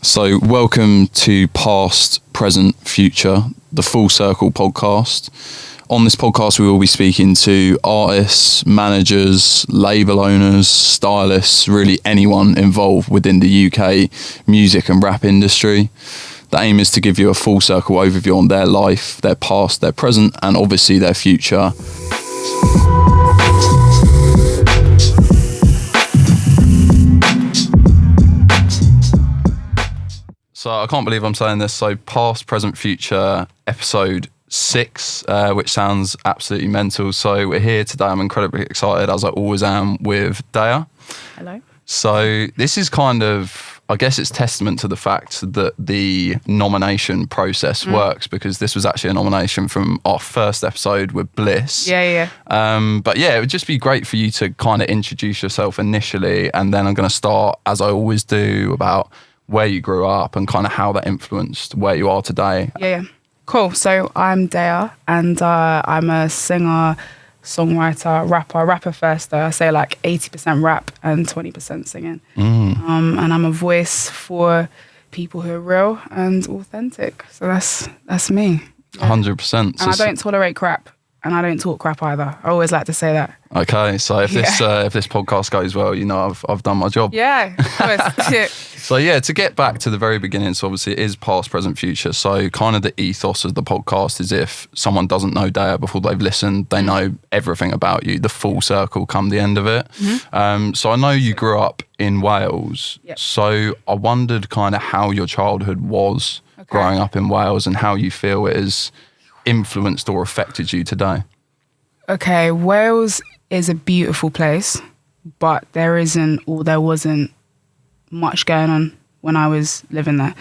So welcome to Past, Present, Future, the Full Circle podcast. On this podcast, we will be speaking to artists, managers, label owners, stylists, really anyone involved within the UK music and rap industry. The aim is to give you a full circle overview on their life, their past, their present, and obviously their future. So I can't believe I'm saying this. So Past, Present, Future, Ep.6, which sounds absolutely mental. So we're here today. I'm incredibly excited, as I always am, with Deyah. Hello. So this is kind of, I guess it's testament to the fact that the nomination process works, because this was actually a nomination from our first episode with Bliss. Yeah. But yeah, it would just be great for you to kind of introduce yourself initially, and then I'm going to start, as I always do, about where you grew up and kind of how that influenced where you are today. Yeah. Cool. So I'm Deyah, and I'm a singer, songwriter, rapper first though. I say like 80% rap and 20% singing. And I'm a voice for people who are real and authentic. So that's me. Yeah. 100%. And I don't tolerate crap, and I don't talk crap either. I always like to say that. Okay, so if this podcast goes well, you know I've done my job. Yeah, of course. So yeah, to get back to the very beginning, so obviously it is past, present, future. So kind of the ethos of the podcast is, if someone doesn't know Deyah before they've listened, they know everything about you, the full circle come the end of it. So I know you grew up in Wales. Yep. So I wondered kind of how your childhood was growing up in Wales, and how you feel it has influenced or affected you today. Okay, Wales is a beautiful place, but there wasn't much going on when I was living there.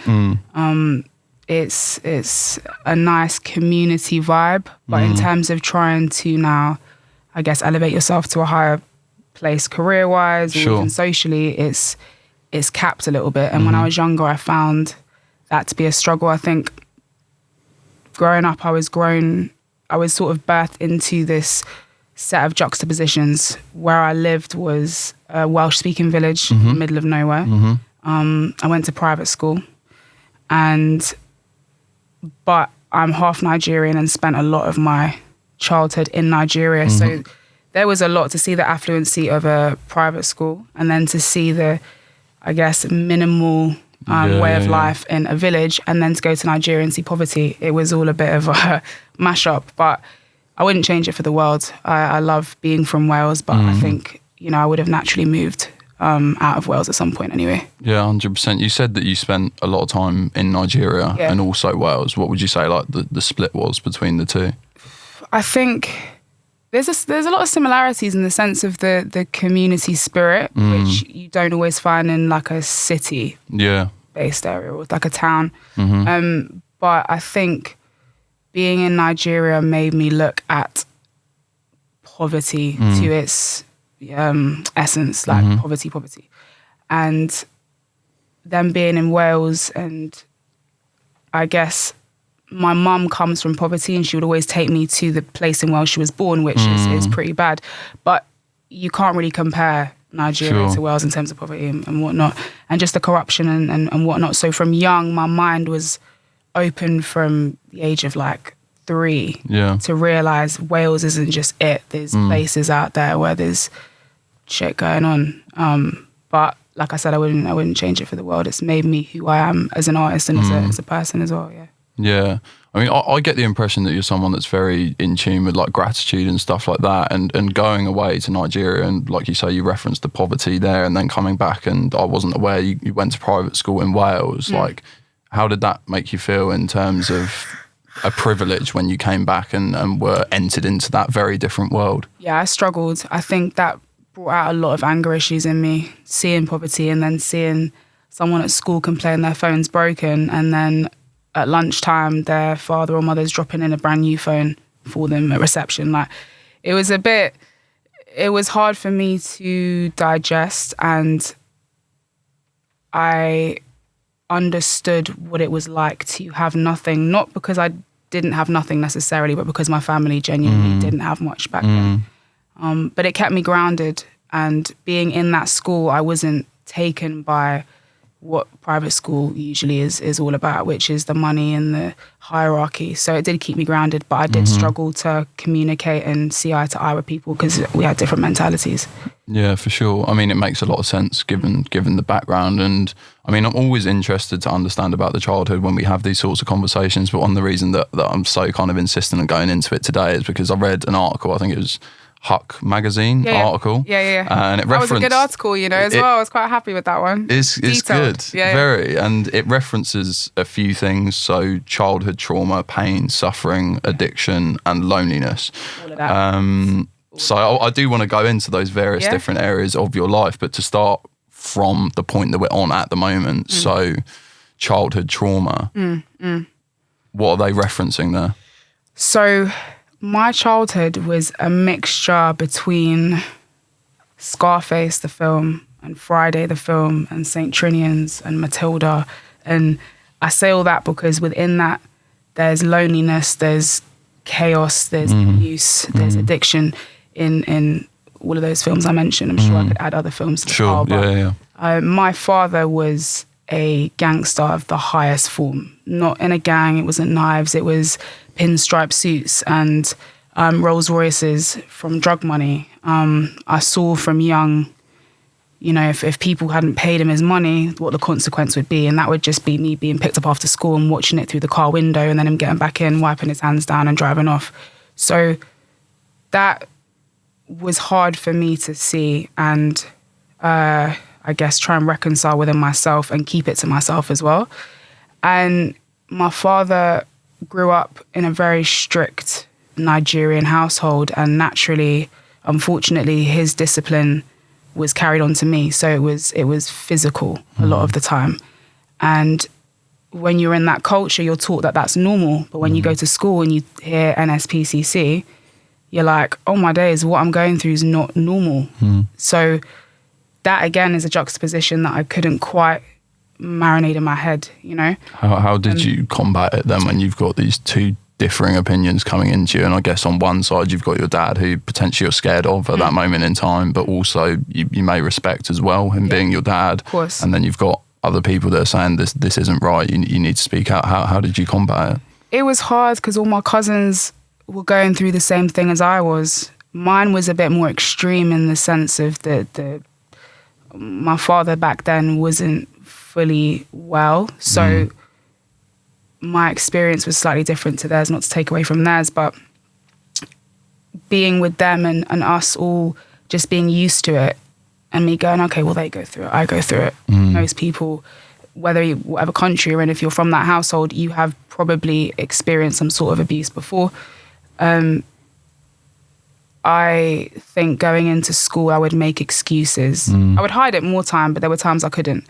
It's a nice community vibe, but in terms of trying to now, I guess, elevate yourself to a higher place career-wise or even socially, it's capped a little bit. And when I was younger, I found that to be a struggle. I think growing up, I was sort of birthed into this set of juxtapositions. Where I lived was a Welsh-speaking village in the middle of nowhere. I went to private school, but I'm half Nigerian and spent a lot of my childhood in Nigeria. So there was a lot to see the affluency of a private school, and then to see the, I guess, minimal way of life in a village, and then to go to Nigeria and see poverty. It was all a bit of a mashup, but I wouldn't change it for the world. I love being from Wales, but I think, I would have naturally moved out of Wales at some point anyway. Yeah, 100%. You said that you spent a lot of time in Nigeria and also Wales. What would you say like the split was between the two? I think there's a lot of similarities in the sense of the community spirit, which you don't always find in like a city based area or like a town. But I think being in Nigeria made me look at poverty to its essence, like poverty. And then being in Wales, and I guess my mum comes from poverty, and she would always take me to the place in Wales she was born, which is pretty bad. But you can't really compare Nigeria to Wales in terms of poverty and whatnot, and just the corruption and whatnot. So from young, my mind was open from the age of like 3 to realise Wales isn't just it. There's places out there where there's shit going on. But like I said, I wouldn't change it for the world. It's made me who I am as an artist and as a person as well. Yeah. I mean, I get the impression that you're someone that's very in tune with like gratitude and stuff like that, and going away to Nigeria, and like you say, you referenced the poverty there, and then coming back, and I wasn't aware you went to private school in Wales. Like, how did that make you feel in terms of a privilege when you came back and were entered into that very different world? Yeah, I struggled. I think that brought out a lot of anger issues in me, seeing poverty and then seeing someone at school complain their phone's broken, and then at lunchtime their father or mother's dropping in a brand new phone for them at reception. Like, it was hard for me to digest, and I understood what it was like to have nothing, not because I didn't have nothing necessarily, but because my family genuinely didn't have much back then. But it kept me grounded, and being in that school, I wasn't taken by what private school usually is all about, which is the money and the hierarchy. So it did keep me grounded, but I did struggle to communicate and see eye to eye with people because we had different mentalities. Yeah, for sure. I mean, it makes a lot of sense given the background. And I mean, I'm always interested to understand about the childhood when we have these sorts of conversations. But one of the reasons that I'm so kind of insistent on going into it today is because I read an article, I think it was Huck magazine article. Yeah. And it that was a good article, as well. I was quite happy with that one. It's good. Very. And it references a few things. So childhood trauma, pain, suffering, addiction, and loneliness. All of that. So I do want to go into those various different areas of your life, but to start from the point that we're on at the moment. So childhood trauma. What are they referencing there? So my childhood was a mixture between Scarface, the film, and Friday, the film, and St. Trinian's and Matilda. And I say all that because within that, there's loneliness, there's chaos, there's abuse, there's addiction in all of those films I mentioned. I'm sure I could add other films to the pile, but my father was a gangster of the highest form. Not in a gang, it wasn't knives, it was pinstripe suits and Rolls Royces from drug money. I saw from young, if people hadn't paid him his money, what the consequence would be. And that would just be me being picked up after school and watching it through the car window and then him getting back in, wiping his hands down and driving off. So that was hard for me to see and I guess try and reconcile within myself and keep it to myself as well. And my father grew up in a very strict Nigerian household, and naturally, unfortunately, his discipline was carried on to me. So it was physical a lot of the time. And when you're in that culture, you're taught that that's normal. But when you go to school and you hear NSPCC, you're like, oh my days, what I'm going through is not normal. So that again is a juxtaposition that I couldn't quite marinate in my head, How did you combat it then when you've got these two differing opinions coming into you? And I guess on one side you've got your dad who potentially you're scared of at that moment in time, but also you may respect as well him being your dad. Of course. And then you've got other people that are saying this isn't right, you need to speak out. How did you combat it? It was hard because all my cousins were going through the same thing as I was. Mine was a bit more extreme in the sense of my father back then wasn't fully well, so my experience was slightly different to theirs, not to take away from theirs, but being with them and us all just being used to it and me going, okay, well, they go through it, I go through it. Most people, whatever country you're in, if you're from that household, you have probably experienced some sort of abuse before. I think going into school, I would make excuses. I would hide it more time, but there were times I couldn't.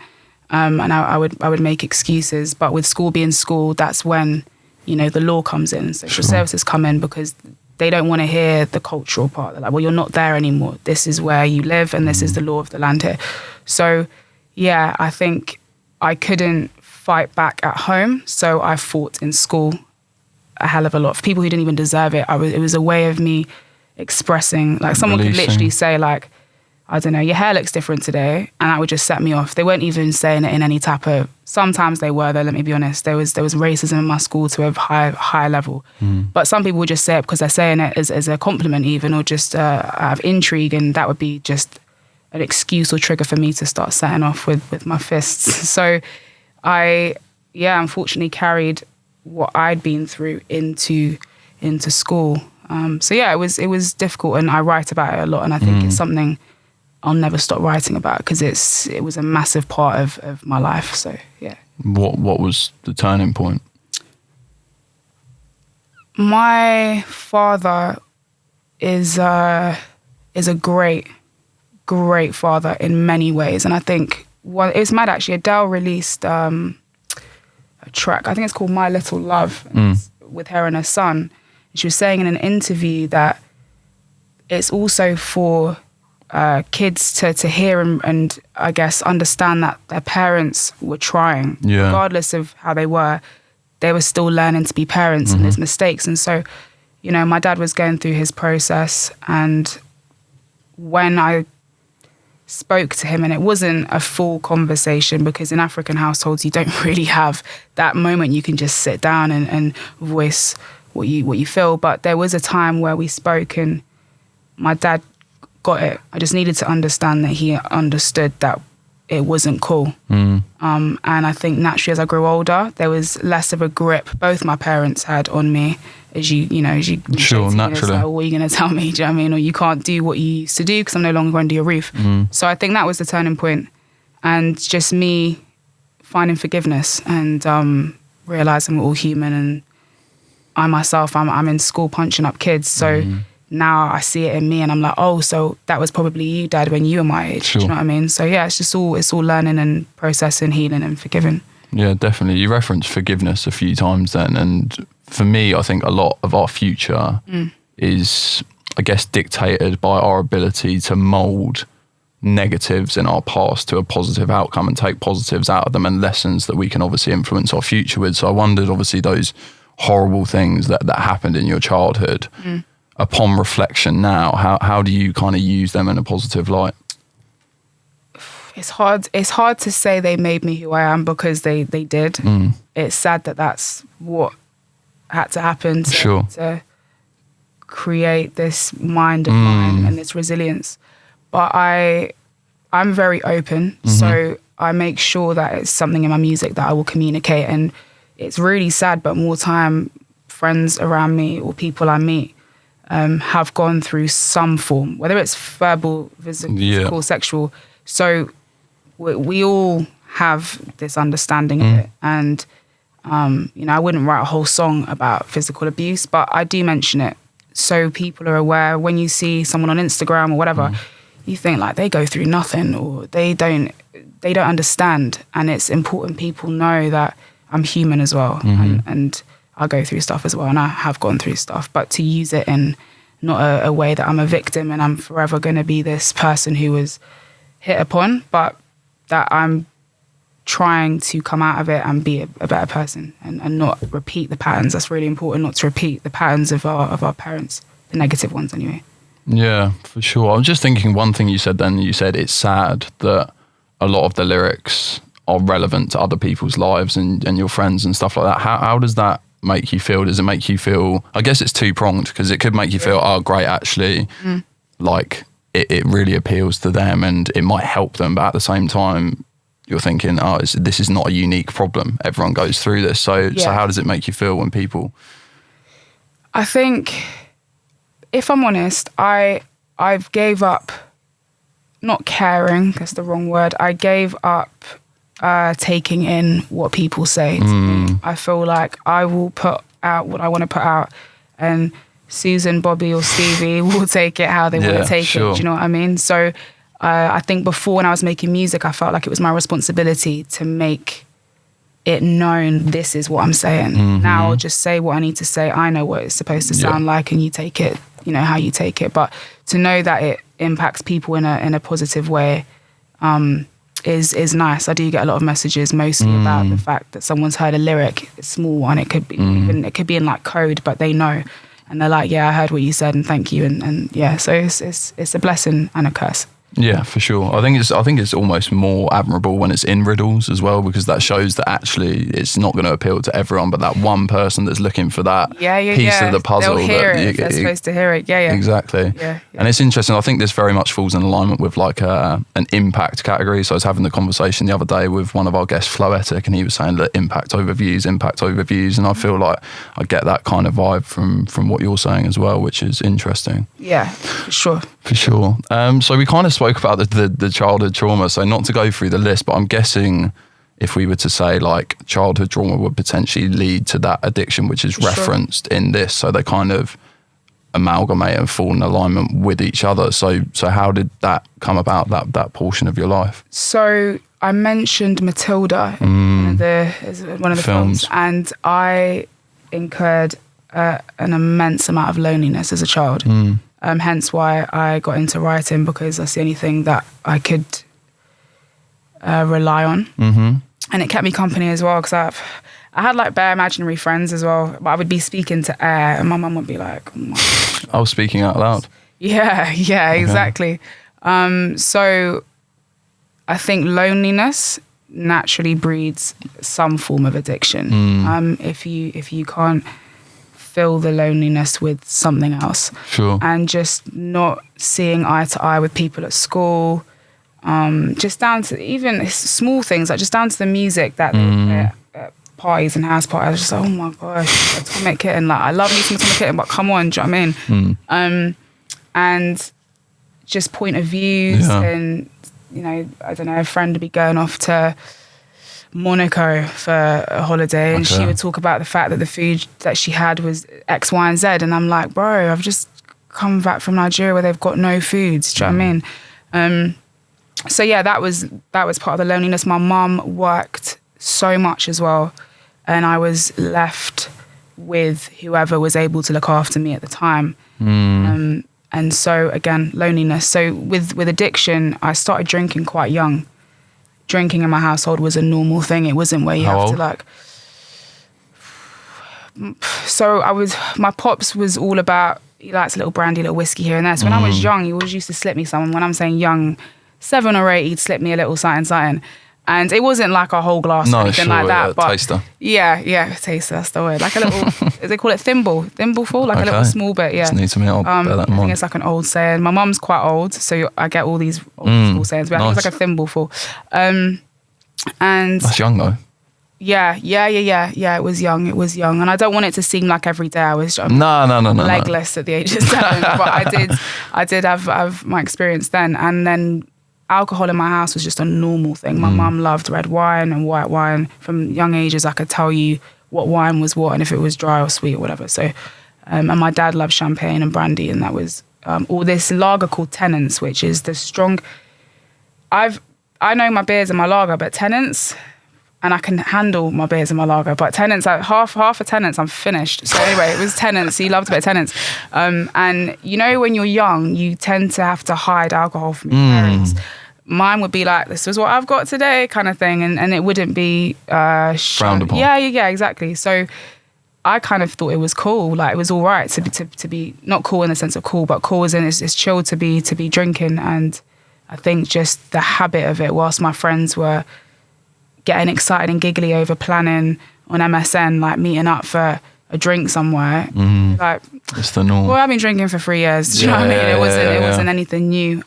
And I would make excuses. But with school being school, that's when, the law comes in. Social services come in because they don't want to hear the cultural part. They're like, well, you're not there anymore. This is where you live and this is the law of the land here. So, yeah, I think I couldn't fight back at home. So I fought in school a hell of a lot. For people who didn't even deserve it, it was a way of me expressing, like someone could literally say like, I don't know, your hair looks different today, and that would just set me off. They weren't even saying it in any type of, sometimes they were though, let me be honest. There was racism in my school to a high level. But some people would just say it because they're saying it as a compliment even, or just out of intrigue, and that would be just an excuse or trigger for me to start setting off with my fists. So I unfortunately carried what I'd been through into school. So yeah, it was difficult, and I write about it a lot, and I think it's something I'll never stop writing about because it was a massive part of my life. So yeah. What was the turning point? My father is a great father in many ways, and I think it's mad actually. Adele released a track, I think it's called My Little Love, with her and her son. She was saying in an interview that it's also for kids to hear and I guess understand that their parents were trying, regardless of how they were still learning to be parents and there's mistakes. And so, my dad was going through his process, and when I spoke to him, and it wasn't a full conversation, because in African households you don't really have that moment you can just sit down and voice what you feel. But there was a time where we spoke, and my dad got it. I just needed to understand that he understood that it wasn't cool. And I think naturally as I grew older, there was less of a grip both my parents had on me, as you sure, naturally. Like, what are you going to tell me? Do you know what I mean? Or you can't do what you used to do because I'm no longer under your roof. So I think that was the turning point, and just me finding forgiveness and realizing we're all human, and I myself, I'm in school punching up kids. So now I see it in me, and I'm like, oh, so that was probably you, Dad, when you were my age. Sure. Do you know what I mean? So yeah, it's all learning and processing, healing and forgiving. Yeah, definitely. You referenced forgiveness a few times then, and for me, I think a lot of our future is, I guess, dictated by our ability to mould negatives in our past to a positive outcome and take positives out of them and lessons that we can obviously influence our future with. So I wondered, obviously, those horrible things that happened in your childhood, upon reflection now, how do you kind of use them in a positive light? It's hard to say they made me who I am, because they did. It's sad that that's what had to happen to create this mind of mine and this resilience. But I'm very open, so I make sure that it's something in my music that I will communicate. And it's really sad, but more time, friends around me or people I meet have gone through some form, whether it's verbal, physical, sexual. So we all have this understanding of it. And, I wouldn't write a whole song about physical abuse, but I do mention it so people are aware. When you see someone on Instagram or whatever, you think like they go through nothing, or they don't understand. And it's important people know that I'm human as well, and I go through stuff as well, and I have gone through stuff, but to use it in not a way that I'm a victim and I'm forever going to be this person who was hit upon, but that I'm trying to come out of it and be a better person and not repeat the patterns. That's really important, not to repeat the patterns of our parents, the negative ones anyway. Yeah, for sure. I'm just thinking one thing you said then, you said it's sad that a lot of the lyrics are relevant to other people's lives and your friends and stuff like that. How does that make you feel? Does it make you feel, I guess it's two-pronged, because it could make you feel, oh, great, actually, like it really appeals to them and it might help them, but at the same time, you're thinking, oh, this is not a unique problem. Everyone goes through this. So how does it make you feel when people... I think, if I'm honest, I've gave up, not caring, that's the wrong word. I gave up taking in what people say to me. I feel like I will put out what I want to put out, and Susan, Bobby or Stevie will take it how they want to take it. Do you know what I mean? So I think before, when I was making music, I felt like it was my responsibility to make it known this is what I'm saying. Now I'll just say what I need to say. I know what it's supposed to sound like, and you take it, how you take it. But to know that it impacts people in a positive way is nice. I do get a lot of messages, mostly about the fact that someone's heard a lyric, a small one. It could be it could be in like code, but they know, and they're like, yeah, I heard what you said, and thank you, and yeah. So it's a blessing and a curse. Yeah, for sure. I think it's almost more admirable when it's in riddles as well, because that shows that actually it's not going to appeal to everyone, but that one person that's looking for that piece of the puzzle. They'll hear it. They're supposed to hear it. Yeah. Exactly. Yeah. And it's interesting. I think this very much falls in alignment with like an impact category. So I was having the conversation the other day with one of our guests, Floetic, and he was saying that impact over views. And I feel like I get that kind of vibe from what you're saying as well, which is interesting. Yeah, for sure. For sure. So we kind of spoke about the childhood trauma. So not to go through the list, but I'm guessing if we were to say like childhood trauma would potentially lead to that addiction, which is referenced in this. So they kind of amalgamate and fall in alignment with each other. So how did that come about, that portion of your life? So I mentioned Matilda in one of the films, and I incurred an immense amount of loneliness as a child. Hence why I got into writing, because that's the only thing that I could rely on. And it kept me company as well, because I had like bare imaginary friends as well, but I would be speaking to air and my mum would be like, oh my gosh. I was speaking out loud. Yeah, exactly. So I think loneliness naturally breeds some form of addiction. If you can't fill the loneliness with something else. Sure. And just not seeing eye to eye with people at school, just down to even small things, like just down to the music that they play at parties and house parties. I was just like, oh my gosh, Atomic Kitten. Like, I love me some Atomic Kitten, but come on, do you know what I mean? And just point of views and, you know, I don't know, a friend would be going off to Monaco for a holiday and she would talk about the fact that the food that she had was X, Y, and Z. And I'm like, bro, I've just come back from Nigeria where they've got no foods. Do you know what I mean? So yeah, that was part of the loneliness. My mum worked so much as well, and I was left with whoever was able to look after me at the time. And so again, loneliness. So with addiction, I started drinking quite young. Drinking in my household was a normal thing. It wasn't where you have to like. So my pops was all about, he likes a little brandy, a little whiskey here and there. So when I was young, he always used to slip me some. When I'm saying young, 7 or 8, he'd slip me a little something. And it wasn't like a whole glass or anything like that. But taster. Yeah, taster, that's the word. Like a little, they call it thimbleful, like a little small bit, yeah. Just need to I'll bear that in mind. I think it's like an old saying. My mum's quite old, so I get all these old school sayings, but I think it's like a thimbleful. And that's young though. Yeah, it was young. And I don't want it to seem like every day I was legless at the age of 7, but I did have my experience then. And then alcohol in my house was just a normal thing. My mum loved red wine and white wine. From young ages, I could tell you what wine was what and if it was dry or sweet or whatever. So, and my dad loved champagne and brandy, and that was all this lager called Tenants, which is the strong. I know my beers and my lager, but Tenants, and I can handle my beers and my lager, but Tenants, like half a Tenants, I'm finished. So anyway, it was Tenants. He loved a bit of Tenants. And you know, when you're young, you tend to have to hide alcohol from your parents. Mine would be like, this is what I've got today kind of thing. And it wouldn't be frowned upon. Yeah, exactly. So I kind of thought it was cool. Like, it was all right to be not cool in the sense of cool, but cool as in it's chill to be drinking. And I think just the habit of it, whilst my friends were getting excited and giggly over planning on MSN, like meeting up for a drink somewhere. Like, it's the norm. Well, I've been drinking for 3 years. Do you know what I mean? It wasn't anything new.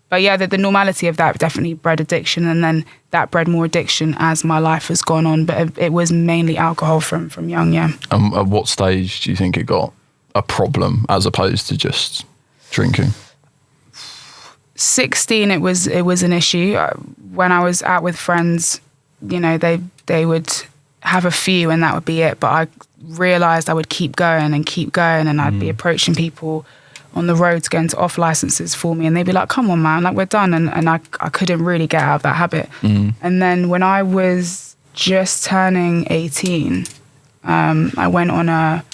But yeah, the normality of that definitely bred addiction, and then that bred more addiction as my life has gone on. But it was mainly alcohol from young, yeah. At what stage do you think it got a problem as opposed to just drinking? 16, it was an issue. When I was out with friends, you know, they would have a few and that would be it. But I realised I would keep going, and I'd be approaching people on the road to go into off licenses for me, and they'd be like, come on, man, like, we're done. And I couldn't really get out of that habit. And then when I was just turning 18, I went on a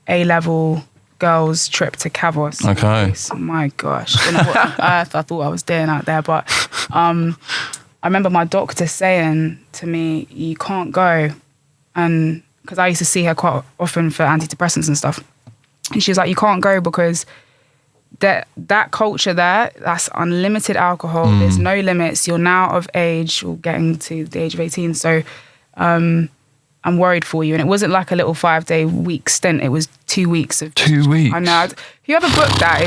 A-level girls trip to Kavos. Okay. My gosh, I don't know what on earth I thought I was doing out there, but I remember my doctor saying to me, you can't go, and because I used to see her quite often for antidepressants and stuff, and she was like, you can't go because that culture there, that's unlimited alcohol, there's no limits, you're now of age or getting to the age of 18, so I'm worried for you. And it wasn't like a little 5-day week stint. It was 2 weeks of 2 weeks. I know. Whoever booked that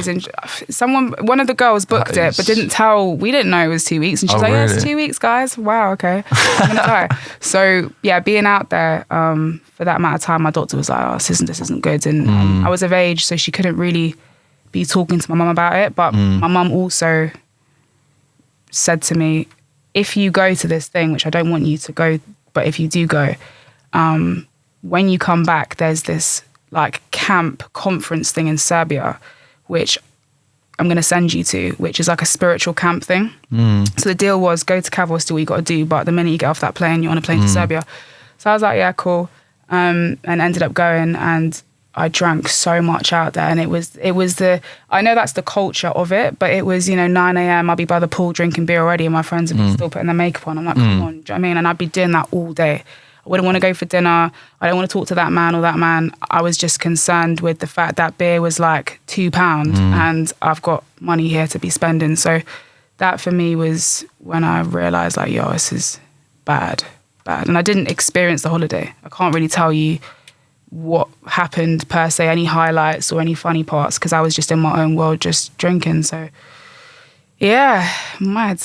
one of the girls booked it, but didn't tell. We didn't know it was 2 weeks. And she's like, really? Yeah, it's 2 weeks, guys. Wow, okay. I'm gonna die. So yeah, being out there for that amount of time, my doctor was like, oh, this isn't good. And I was of age, so she couldn't really be talking to my mum about it. But my mum also said to me, if you go to this thing, which I don't want you to go, but if you do go, when you come back, there's this like camp conference thing in Serbia, which I'm going to send you to, which is like a spiritual camp thing. So the deal was go to Kavos, do what you got to do, but the minute you get off that plane, you're on a plane to Serbia. So I was like, yeah, cool. And ended up going, and I drank so much out there. And it was I know that's the culture of it, but it was, 9 a.m. I'd be by the pool drinking beer already, and my friends would be still putting their makeup on. I'm like, come on, do you know what I mean? And I'd be doing that all day. I wouldn't want to go for dinner. I don't want to talk to that man or that man. I was just concerned with the fact that beer was like £2 and I've got money here to be spending. So that for me was when I realised, like, yo, this is bad. And I didn't experience the holiday. I can't really tell you what happened per se, any highlights or any funny parts, because I was just in my own world, just drinking. So, yeah, mad.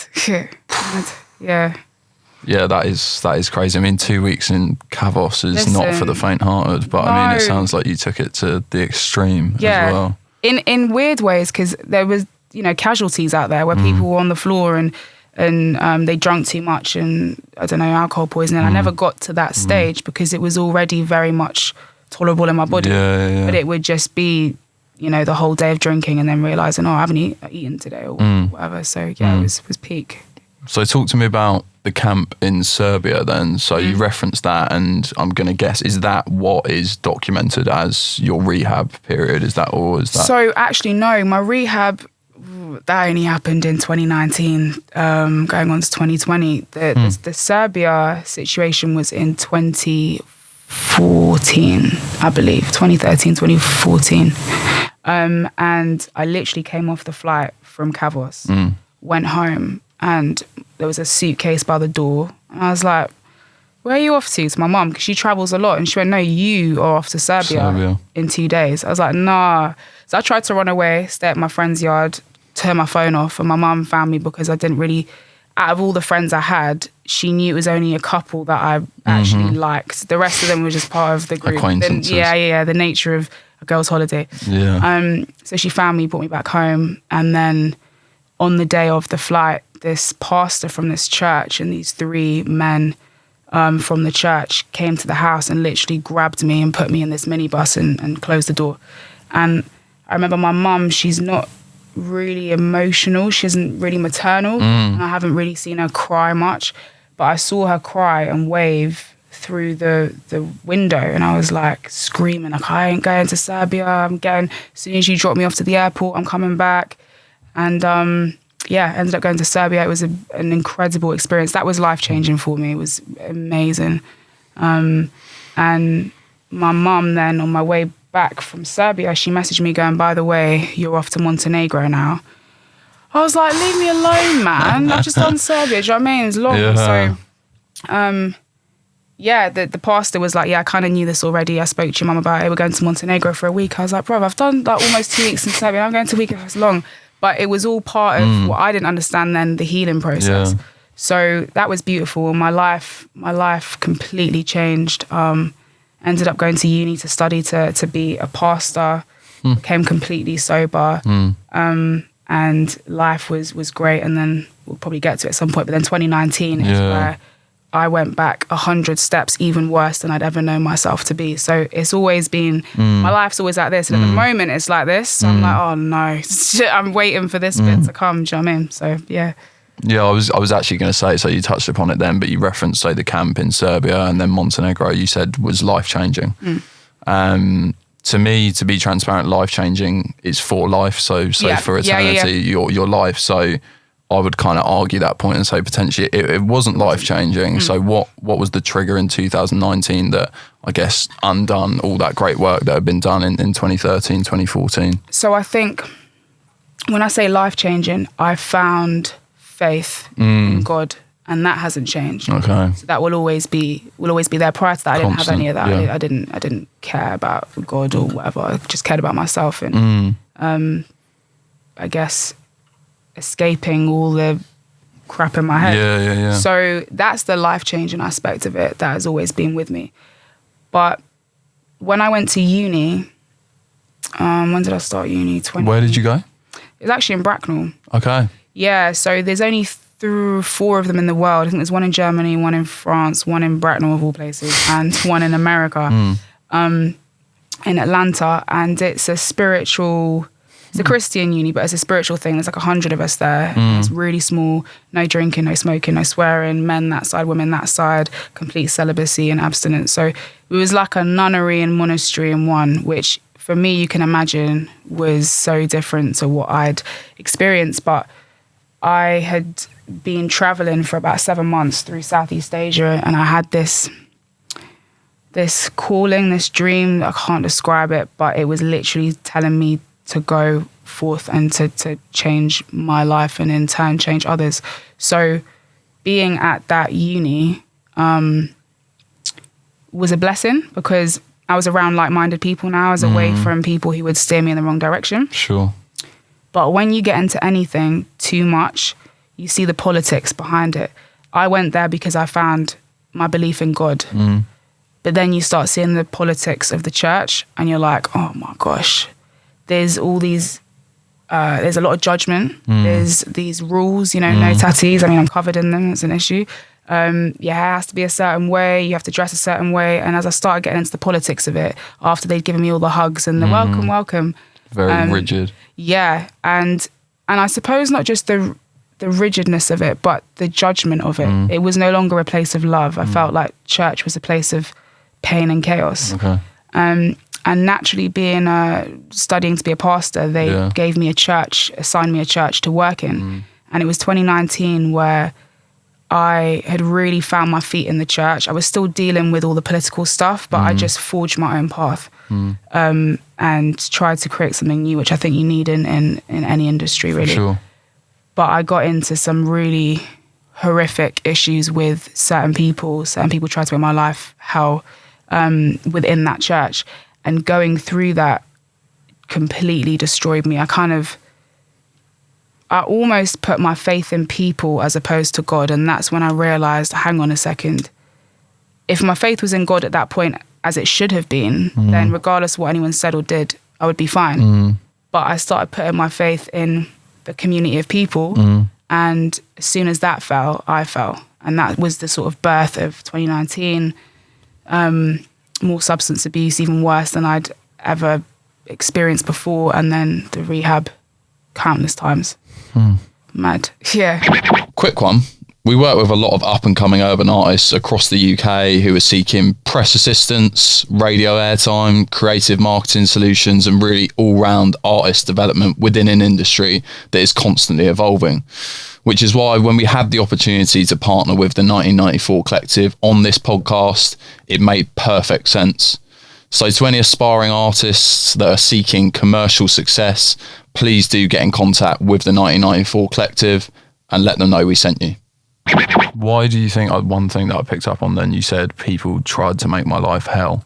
Yeah. Yeah, that is crazy. I mean, 2 weeks in Kavos is not for the faint-hearted, but I mean, it sounds like you took it to the extreme as well. In weird ways, because there was, casualties out there where people were on the floor and they drank too much and, I don't know, alcohol poisoning. I never got to that stage because it was already very much tolerable in my body. But it would just be, the whole day of drinking and then realising, I haven't eaten today or whatever. So, it was peak. So talk to me about the camp in Serbia then. So you referenced that, and I'm going to guess, is that what is documented as your rehab period? Is that? So actually, no, my rehab, that only happened in 2019, going on to 2020. The Serbia situation was in 2014, I believe, 2013, 2014. And I literally came off the flight from Kavos, went home, and there was a suitcase by the door. And I was like, where are you off to? To my mum, because she travels a lot. And she went, no, you are off to Serbia in 2 days. I was like, nah. So I tried to run away, stay at my friend's yard, turn my phone off. And my mum found me because I didn't really, out of all the friends I had, she knew it was only a couple that I actually liked. The rest of them were just part of the group. Acquaintances. The nature of a girl's holiday. Yeah. So she found me, brought me back home. And then on the day of the flight, this pastor from this church and these 3 men from the church came to the house and literally grabbed me and put me in this minibus and closed the door. And I remember my mum, she's not really emotional. She isn't really maternal. And I haven't really seen her cry much. But I saw her cry and wave through the window, and I was like screaming, like, I ain't going to Serbia. As soon as you drop me off to the airport, I'm coming back. And ended up going to Serbia. It was an incredible experience. That was life-changing for me. It was amazing. And my mum then, on my way back from Serbia, she messaged me going, by the way, you're off to Montenegro now. I was like, leave me alone, man. I've just done Serbia. Do you know what I mean? It's long. So, the pastor was like, I kind of knew this already. I spoke to your mum about it. We're going to Montenegro for a week. I was like, bro, I've done like almost 2 weeks in Serbia. I'm going to a week if it's long. But it was all part of what I didn't understand then, the healing process. Yeah. So that was beautiful. My life completely changed. Ended up going to uni to study to be a pastor. Became completely sober. And life was great. And then we'll probably get to it at some point. But then 2019 is where I went back 100 steps, even worse than I'd ever known myself to be. So it's always been, my life's always like this. And at the moment, it's like this. So I'm like, oh no, I'm waiting for this bit to come. Do you know what I mean? So, yeah. Yeah, I was actually going to say, so you touched upon it then, but you referenced, say, the camp in Serbia and then Montenegro, you said was life-changing. To me, to be transparent, life-changing is for life. So for eternity, your life. So I would kind of argue that point and say potentially it wasn't life-changing. So what was the trigger in 2019 that, I guess, undone all that great work that had been done in 2013, 2014? So I think when I say life-changing, I found faith in God, and that hasn't changed. Okay. So that will always be there. Prior to that, I didn't have any of that. Yeah. I didn't care about God or whatever. I just cared about myself and I guess escaping all the crap in my head. Yeah. So that's the life-changing aspect of it that has always been with me. But when I went to uni, when did I start uni? Where did you go? It was actually in Bracknell. Okay. Yeah, so there's only 4 of them in the world. I think there's one in Germany, one in France, one in Bracknell of all places, and one in America, in Atlanta. And it's a spiritual, it's a Christian uni, but it's a spiritual thing. There's like 100 of us there. It's really small, no drinking, no smoking, no swearing, men that side, women that side, complete celibacy and abstinence. So it was like a nunnery and monastery in one, which for me, you can imagine, was so different to what I'd experienced. But I had been traveling for about 7 months through Southeast Asia, and I had this calling, this dream. I can't describe it, but it was literally telling me to go forth and to change my life and in turn change others. So being at that uni was a blessing because I was around like-minded people now. I was away from people who would steer me in the wrong direction. Sure. But when you get into anything too much, you see the politics behind it. I went there because I found my belief in God. But then you start seeing the politics of the church and you're like, oh my gosh, there's all these, there's a lot of judgment. There's these rules, no tattoos. I mean, I'm covered in them. It's an issue. It has to be a certain way. You have to dress a certain way. And as I started getting into the politics of it, after they'd given me all the hugs and the welcome. Very rigid. Yeah. And I suppose not just the rigidness of it, but the judgment of it. It was no longer a place of love. I felt like church was a place of pain and chaos. Okay. And naturally being studying to be a pastor, they gave me assigned me a church to work in. And it was 2019 where I had really found my feet in the church. I was still dealing with all the political stuff, but I just forged my own path and tried to create something new, which I think you need in any industry, really. Sure. But I got into some really horrific issues with certain people. Certain people tried to make my life hell within that church. And going through that completely destroyed me. I almost put my faith in people as opposed to God. And that's when I realized, hang on a second. If my faith was in God at that point, as it should have been, then regardless of what anyone said or did, I would be fine. But I started putting my faith in the community of people. And as soon as that fell, I fell. And that was the sort of birth of 2019. More substance abuse, even worse than I'd ever experienced before. And then the rehab countless times. Mad. Yeah. Quick one. We work with a lot of up-and-coming urban artists across the UK who are seeking press assistance, radio airtime, creative marketing solutions, and really all-round artist development within an industry that is constantly evolving. Which is why when we had the opportunity to partner with the 1994 Collective on this podcast, it made perfect sense. So to any aspiring artists that are seeking commercial success, please do get in contact with the 1994 Collective and let them know we sent you. Why do you think, one thing that I picked up on then, you said people tried to make my life hell.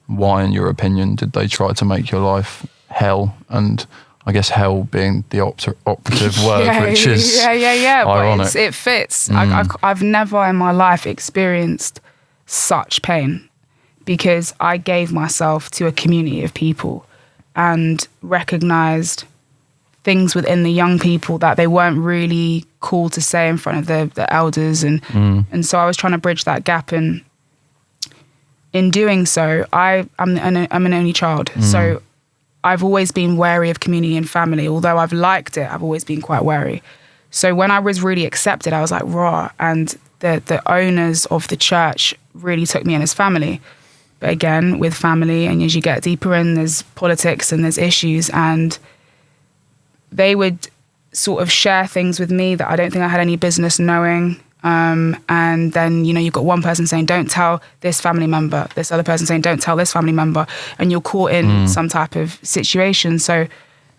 Why, in your opinion, did they try to make your life hell? And I guess hell being the operative word, which is ironic. But it fits. I've never in my life experienced such pain because I gave myself to a community of people and recognized things within the young people that they weren't really cool to say in front of the elders. And so I was trying to bridge that gap. And in doing so, I'm an only child. So I've always been wary of community and family. Although I've liked it, I've always been quite wary. So when I was really accepted, I was like, raw. And the owners of the church really took me in as family. But again, with family, and as you get deeper in, there's politics and there's issues. And they would sort of share things with me that I don't think I had any business knowing. And then, you've got one person saying, don't tell this family member, this other person saying, don't tell this family member. And you're caught in some type of situation. So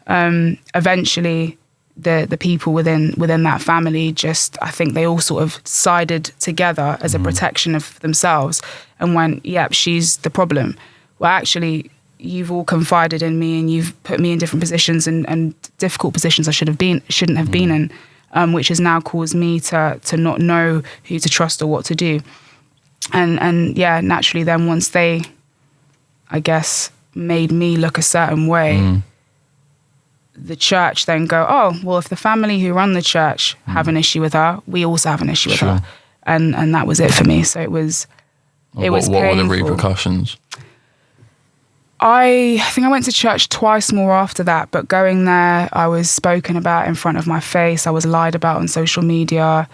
eventually the people within that family I think they all sort of sided together as a protection of themselves and went, yep, she's the problem. Well, actually, you've all confided in me and you've put me in different positions and difficult positions I shouldn't have been in, which has now caused me to not know who to trust or what to do. And naturally then once they, I guess, made me look a certain way, the church then go, oh, well, if the family who run the church have an issue with her, we also have an issue with her. And that was it for me. So it was painful. What were the repercussions? I think I went to church twice more after that, but going there, I was spoken about in front of my face. I was lied about on social media.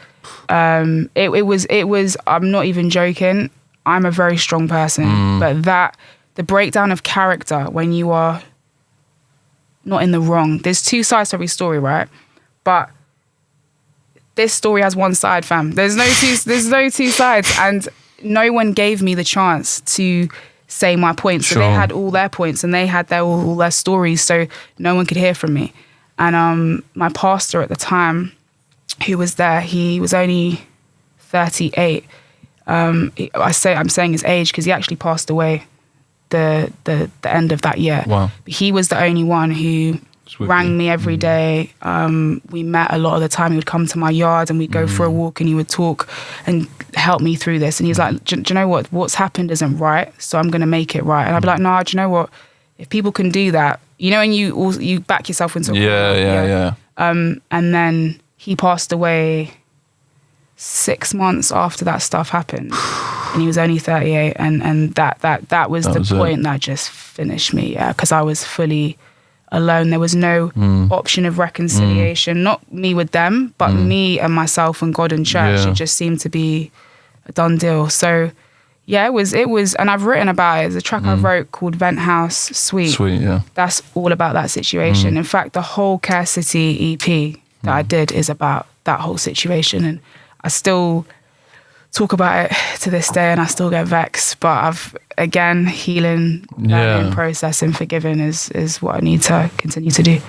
It was, I'm not even joking. I'm a very strong person, but the breakdown of character when you are not in the wrong, there's two sides to every story, right? But this story has one side, fam. There's no two sides. And no one gave me the chance to say my points. So they had all their points and they had all their stories, so no one could hear from me. And my pastor at the time, who was there, he was only 38. I'm saying his age because he actually passed away the end of that year. Wow. But he was the only one who rang me every day. We met a lot of the time. He would come to my yard and we'd go for a walk and he would talk and help me through this. And he was like, do you know what? What's happened isn't right, so I'm going to make it right. And I'd be like, no, do you know what? If people can do that, you know, and you back yourself into a corner. Yeah. And then he passed away 6 months after that stuff happened. And he was only 38. And that was the point that just finished me, because I was fully alone. There was no option of reconciliation, not me with them, but me and myself and God and church. It just seemed to be a done deal. So yeah, it was, and I've written about it. There's a track I wrote called Vent House Suite. Sweet, yeah. That's all about that situation. In fact, the whole Care City EP that I did is about that whole situation. And I still talk about it to this day and I still get vexed. But healing, learning, processing, forgiving is what I need to continue to do.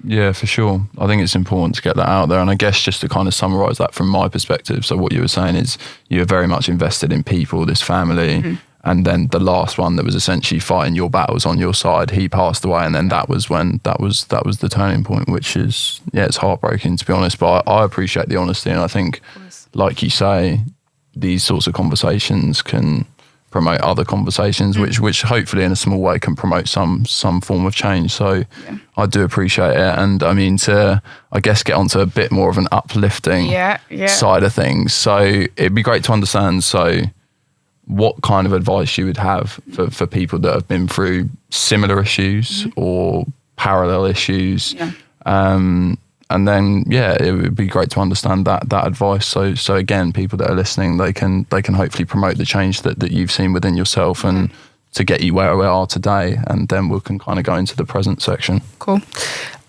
Yeah, for sure. I think it's important to get that out there. And I guess just to kind of summarize that from my perspective. So what you were saying is you're very much invested in people, this family. And then the last one that was essentially fighting your battles on your side, he passed away. And then that was when that was the turning point, which is, it's heartbreaking, to be honest. But I appreciate the honesty. And I think, like you say, these sorts of conversations can promote other conversations, which hopefully in a small way can promote some form of change. So I do appreciate it. And I mean, to, I guess, get onto a bit more of an uplifting side of things. So it'd be great to understand, so what kind of advice you would have for people that have been through similar issues or parallel issues. And then, it would be great to understand that advice. So again, people that are listening, they can hopefully promote the change that you've seen within yourself and to get you where we are today. And then we can kind of go into the present section. Cool.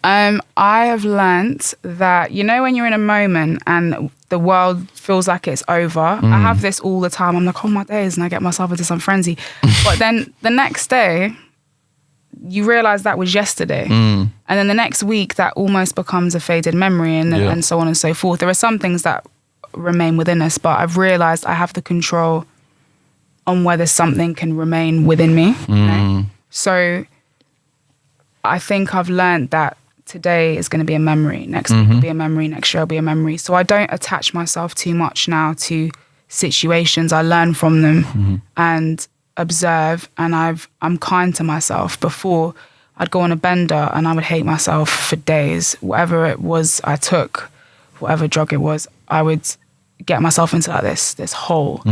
I have learnt that, you know, when you're in a moment and the world feels like it's over, I have this all the time. I'm like, oh my days, and I get myself into some frenzy. But then the next day, you realise that was yesterday. And then the next week, that almost becomes a faded memory and so on and so forth. There are some things that remain within us, but I've realised I have the control on whether something can remain within me. Right? So I think I've learned that today is going to be a memory. Next week will be a memory. Next year will be a memory. So I don't attach myself too much now to situations. I learn from them and observe, and I'm kind to myself. Before, I'd go on a bender and I would hate myself for days. Whatever it was I took, whatever drug it was, I would get myself into like this hole.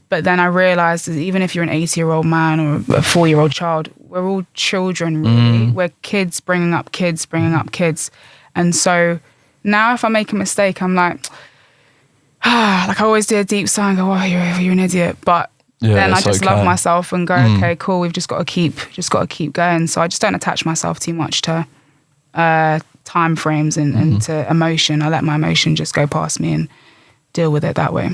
But then I realized that even if you're an 80-year-old man or a 4-year-old child, we're all children, really. We're kids bringing up kids. And so now if I make a mistake, I'm like I always do a deep sigh and go, oh, you're an idiot. But then I just love myself and go, okay, cool, we've just got to keep going. So I just don't attach myself too much to time frames and to emotion. I let my emotion just go past me and deal with it that way.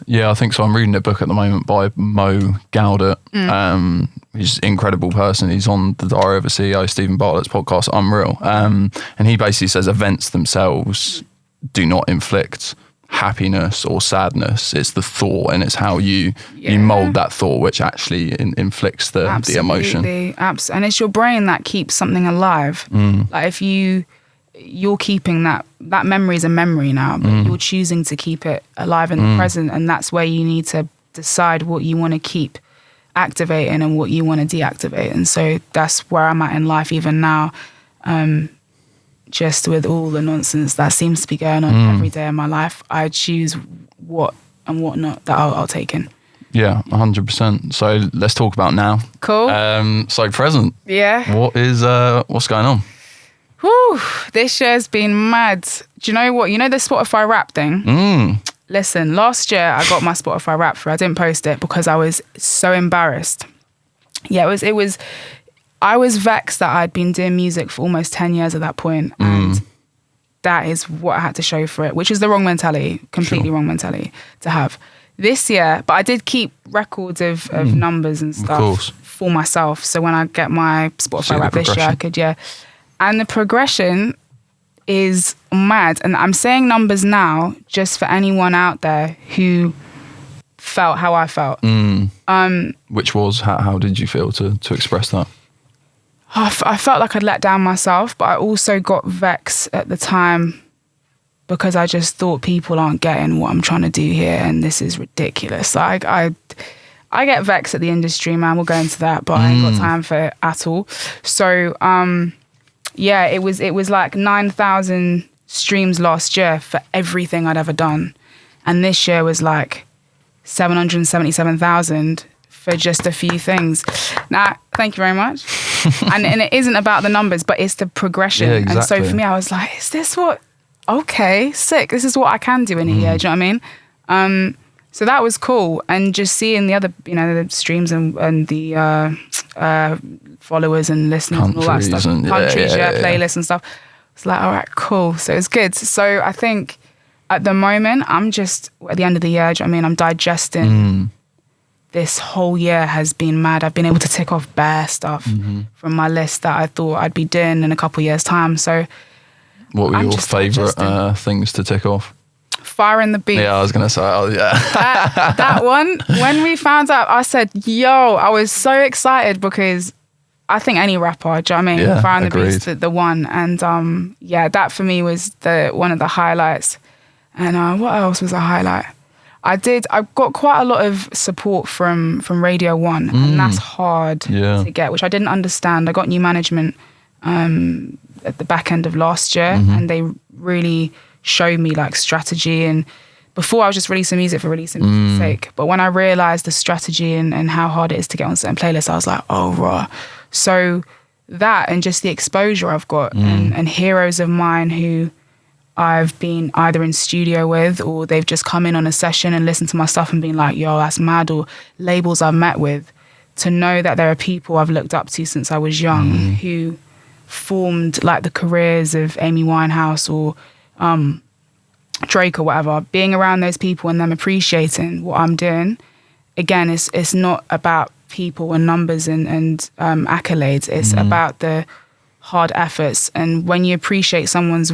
Yeah, I think so. I'm reading a book at the moment by Mo Gaudet. He's an incredible person. He's on the Diary of a CEO, Stephen Bartlett's podcast, Unreal. And he basically says events themselves do not inflict happiness or sadness. It's the thought, and it's how you mold that thought, which actually inflicts the emotion. Absolutely. And it's your brain that keeps something alive. Like if you're keeping that memory is a memory now, but you're choosing to keep it alive in the present, and that's where you need to decide what you want to keep activating and what you want to deactivate. And so that's where I'm at in life even now. Just with all the nonsense that seems to be going on every day in my life, I choose what and what not that I'll take in. Yeah, 100%. So let's talk about now. Cool. So present. Yeah. What's going on? Whew, this year's been mad. Do you know what? You know the Spotify Wrap thing? Listen, last year I got my Spotify Wrap through. I didn't post it because I was so embarrassed. Yeah, it was. I was vexed that I'd been doing music for almost 10 years at that point, and that is what I had to show for it, which is the wrong mentality, completely wrong mentality to have. this year, but I did keep records of numbers and stuff for myself. So when I get my Spotify Wrap this year, I could, And the progression is mad. And I'm saying numbers now just for anyone out there who felt how I felt. Which was, how did you feel to express that? I felt like I'd let down myself, but I also got vexed at the time because I just thought people aren't getting what I'm trying to do here, and this is ridiculous. Like I get vexed at the industry, man. We'll go into that, but I ain't got time for it at all. So it was like 9,000 streams last year for everything I'd ever done, and this year was like 777,000 for just a few things. Now, thank you very much. and it isn't about the numbers, but it's the progression. Yeah, exactly. And so for me, I was like, is this what? Okay, sick. This is what I can do in a year. Do you know what I mean? So that was cool. And just seeing the other, the streams and the followers and listeners and all that stuff. Countries, playlists and stuff. It's like, all right, cool. So it's good. So I think at the moment, I'm just, at the end of the year, do you know what I mean? I'm digesting. This whole year has been mad. I've been able to tick off bare stuff from my list that I thought I'd be doing in a couple of years' time. So what were your favourite things to tick off? Fire in the Beat. Yeah, I was going to say, that one, when we found out, I said, yo, I was so excited because I think any rapper, do you know what I mean? Yeah, Fire in the Beat's the one. And that for me was one of the highlights. And what else was a highlight? I got quite a lot of support from Radio 1, and that's hard to get, which I didn't understand. I got new management at the back end of last year, and they really showed me like strategy. And before, I was just releasing music for releasing music's sake. But when I realized the strategy and how hard it is to get on certain playlists, I was like, oh, raw. So that, and just the exposure I've got, and heroes of mine who I've been either in studio with, or they've just come in on a session and listened to my stuff and been like, yo, that's mad, or labels I've met with, to know that there are people I've looked up to since I was young who formed like the careers of Amy Winehouse or Drake or whatever, being around those people and them appreciating what I'm doing. Again, it's not about people and numbers and accolades. It's about the hard efforts. And when you appreciate someone's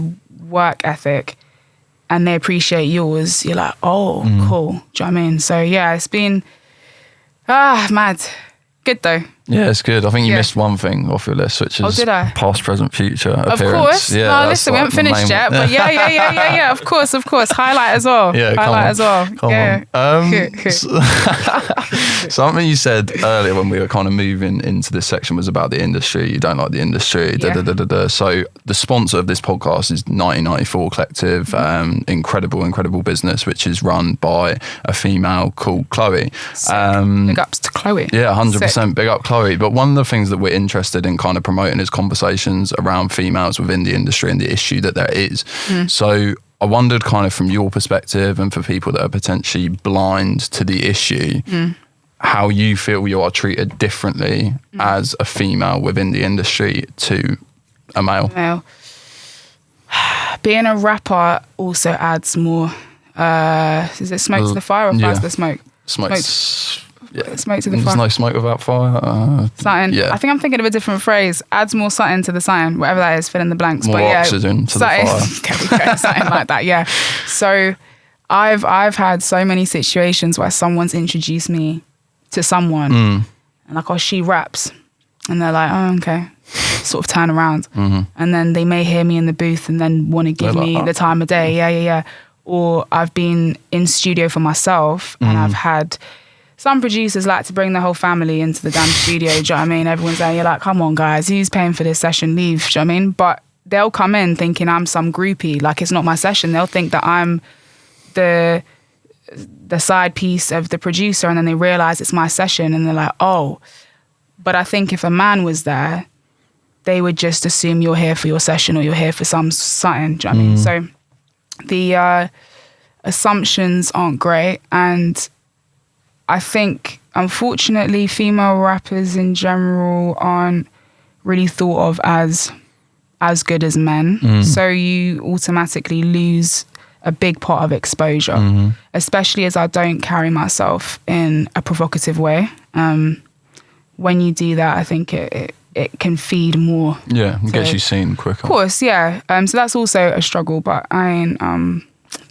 work ethic and they appreciate yours, you're like, oh, cool. Do you know what I mean? So yeah, it's been mad. Good though. Yeah, it's good. I think you missed one thing off your list, which is past, present, future appearance. Of course. Yeah, no, listen, we haven't finished yet, but yeah. Of course. Highlight as well. Yeah, highlight as well. Come on. Something you said earlier when we were kind of moving into this section was about the industry. You don't like the industry. Yeah. So the sponsor of this podcast is 1994 Collective, incredible business, which is run by a female called Chloe. Big ups to Chloe. Yeah, 100%. Big up Chloe. But one of the things that we're interested in kind of promoting is conversations around females within the industry and the issue that there is. So I wondered kind of from your perspective and for people that are potentially blind to the issue, how you feel you are treated differently as a female within the industry to a male. Being a rapper also adds more, is it smoke to the fire or fire to the smoke? Smoke to the fire. There's no smoke without fire. Something. Yeah. I think I'm thinking of a different phrase. Adds more something to the sign, whatever that is, fill in the blanks. More oxygen to the fire. Something like that, yeah. So I've had so many situations where someone's introduced me to someone and like, oh, she raps. And they're like, oh, okay. Sort of turn around. And then they may hear me in the booth and then want to give me the time of day. Yeah. Or I've been in studio for myself and I've had some producers like to bring the whole family into the damn studio. Do you know what I mean? Everyone's there. You're like, come on, guys, who's paying for this session? Leave. Do you know what I mean? But they'll come in thinking I'm some groupie. Like, it's not my session. They'll think that I'm the side piece of the producer, and then they realize it's my session and they're like, oh. But I think if a man was there, they would just assume you're here for your session or you're here for something. Do you know what I mean? So the assumptions aren't great, and I think, unfortunately, female rappers in general aren't really thought of as good as men. So you automatically lose a big part of exposure, especially as I don't carry myself in a provocative way. When you do that, I think it can feed more. Yeah, it gets you seen quicker. Of course, yeah. So that's also a struggle, but I ain't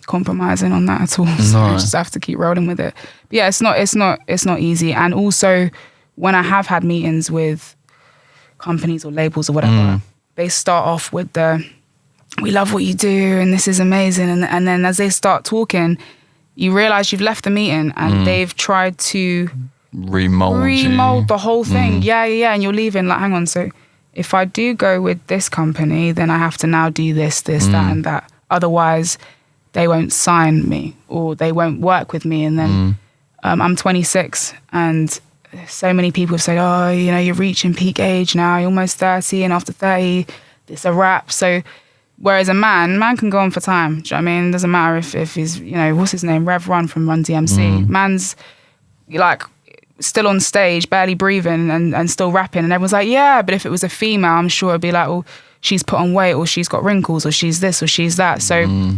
compromising on that at all. So I just have to keep rolling with it. But yeah, it's not easy. And also, when I have had meetings with companies or labels or whatever, they start off with we love what you do and this is amazing. And then as they start talking, you realise you've left the meeting and they've tried to remold the whole thing. Yeah. And you're leaving like, hang on, so if I do go with this company, then I have to now do this, that and that. Otherwise, they won't sign me or they won't work with me. And then I'm 26 and so many people have said, oh, you're reaching peak age now, you're almost 30 and after 30, it's a wrap. So whereas a man can go on for time. Do you know what I mean? It doesn't matter if he's, what's his name? Rev Run from Run DMC. Man's like still on stage, barely breathing and still rapping. And everyone's like, yeah, but if it was a female, I'm sure it'd be like, well, she's put on weight or she's got wrinkles or she's this or she's that. So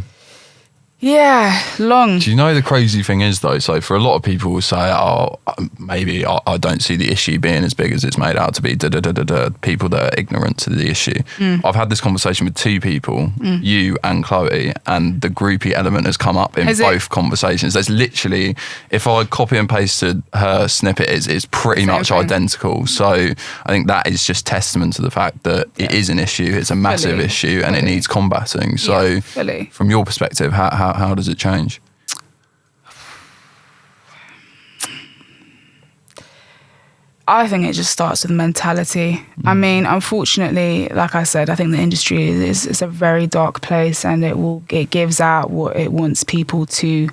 yeah, long. Do you know the crazy thing is though? So for a lot of people will say, oh, maybe I don't see the issue being as big as it's made out to be. People that are ignorant to the issue. I've had this conversation with two people, you and Chloe, and the groupie element has come up in both conversations. There's literally, if I copy and pasted her snippet, it's pretty much identical. So I think that is just testament to the fact that it is an issue. It's a massive issue and it needs combating. So from your perspective, how does it change? I think it just starts with mentality. I mean, unfortunately, like I said, I think the industry is a very dark place and it gives out what it wants people to